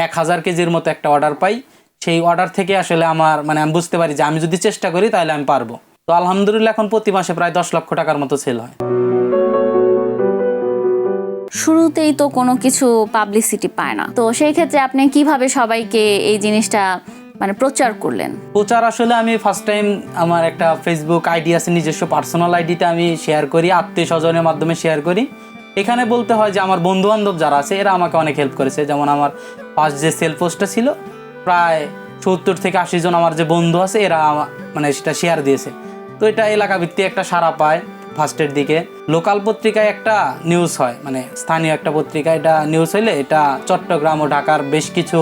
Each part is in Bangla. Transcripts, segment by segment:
1000 কেজির মতো একটা অর্ডার পাই। সেই অর্ডার থেকে আসলে আমার মানে আমি বুঝতে পারি যে আমি যদি চেষ্টা করি তাহলে আমি পারবো। তো আলহামদুলিল্লাহ এখন প্রতি মাসে প্রায় 10 লক্ষ টাকার মতো সেল হয়। শুরুতেই তো কোনো কিছু পাবলিসিটি পায় না, তো সেই ক্ষেত্রে আপনি কিভাবে সবাইকে এই জিনিসটা মানে প্রচার করলেন? প্রচার আসলে আমি ফার্স্ট টাইম আমার একটা ফেসবুক আইডি আছে, নিজস্ব পার্সোনাল আইডিতে আমি শেয়ার করি, আত্মীয় স্বজনের মাধ্যমে শেয়ার করি। এখানে বলতে হয় যে আমার বন্ধু বান্ধব যারা আছে এরা আমাকে অনেক হেল্প করেছে। যেমন আমার ফার্স্ট যে সেল পোস্টটা ছিল প্রায় 70 থেকে 80 জন আমার যে বন্ধু আছে এরা মানে সেটা শেয়ার দিয়েছে। তো এটা এলাকা ভিত্তিক একটা সাড়া পায়। ফার্স্টের দিকে লোকাল পত্রিকায় একটা নিউজ হয়, মানে স্থানীয় একটা পত্রিকা, এটা নিউজ হইলে এটা চট্টগ্রাম ও ঢাকার বেশ কিছু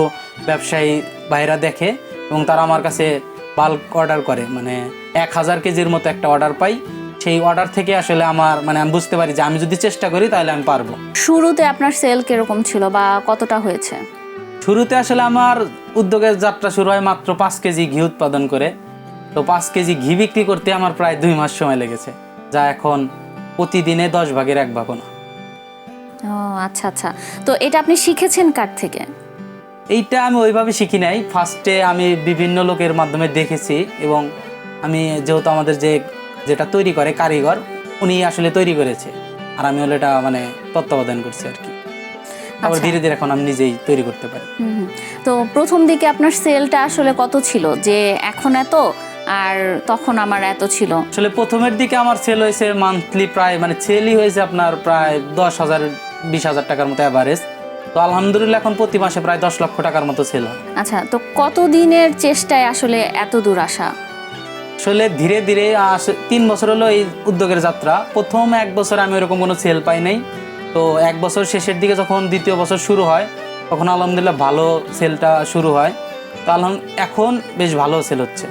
ব্যবসায়ী ভাইরা দেখে এবং তারা আমার কাছে বাল্ক অর্ডার করে, মানে 1000 কেজির মতো একটা অর্ডার পাই। সেই অর্ডার থেকে আসলে আমার মানে আমি বুঝতে পারি যে আমি যদি চেষ্টা করি তাহলে আমি পারবো। শুরুতে আপনার সেল কিরকম ছিল বা কতটা হয়েছে? শুরুতে আসলে আমার উদ্যোগের যাত্রা শুরু হয় মাত্র 5 কেজি ঘি উৎপাদন করে। তো 5 কেজি ঘি বিক্রি করতে আমার প্রায় 2 মাস সময় লেগেছে, যা এখন প্রতিদিনে 10 ভাগের 1 ভাগও না। ও আচ্ছা আচ্ছা, তো এটা আপনি শিখেছেন কার থেকে? এইটা আমি ওইভাবে শিখি নাই। ফার্স্টে আমি বিভিন্ন লোকের মাধ্যমে দেখেছি এবং আমি যেহেতু আমাদের যেটা তৈরি করে কারিগর উনি আসলে তৈরি করেছে, আর আমি হলো এটা মানে তত্ত্বাবধান করছি আর কি। আবার ধীরে ধীরে এখন আমি নিজেই তৈরি করতে পারি। তো প্রথম দিকে আপনার সেলটা আসলে কত ছিল, যে এখন এত আর তখন আমার এত ছিল? আসলে প্রথমের দিকে আমার সেল হয়েছে মান্থলি প্রায় মানে সেলই হয়েছে আপনার প্রায় 10,000 20,000 টাকার মতো অ্যাভারেজ। তো আলহামদুলিল্লাহ এখন প্রতি মাসে প্রায় 10 লক্ষ টাকার মতো সেল হয়। আচ্ছা, তো কতদিনের চেষ্টায় আসলে এত দূর আসা? আসলে ধীরে ধীরে 3 বছর হলো এই উদ্যোগের যাত্রা। প্রথম 1 বছর আমি এরকম কোনো সেল পাই নাই। তো 1 বছর শেষের দিকে যখন দ্বিতীয় বছর শুরু হয় তখন আলহামদুলিল্লাহ ভালো সেলটা শুরু হয়। তো এখন বেশ ভালো সেল হচ্ছে।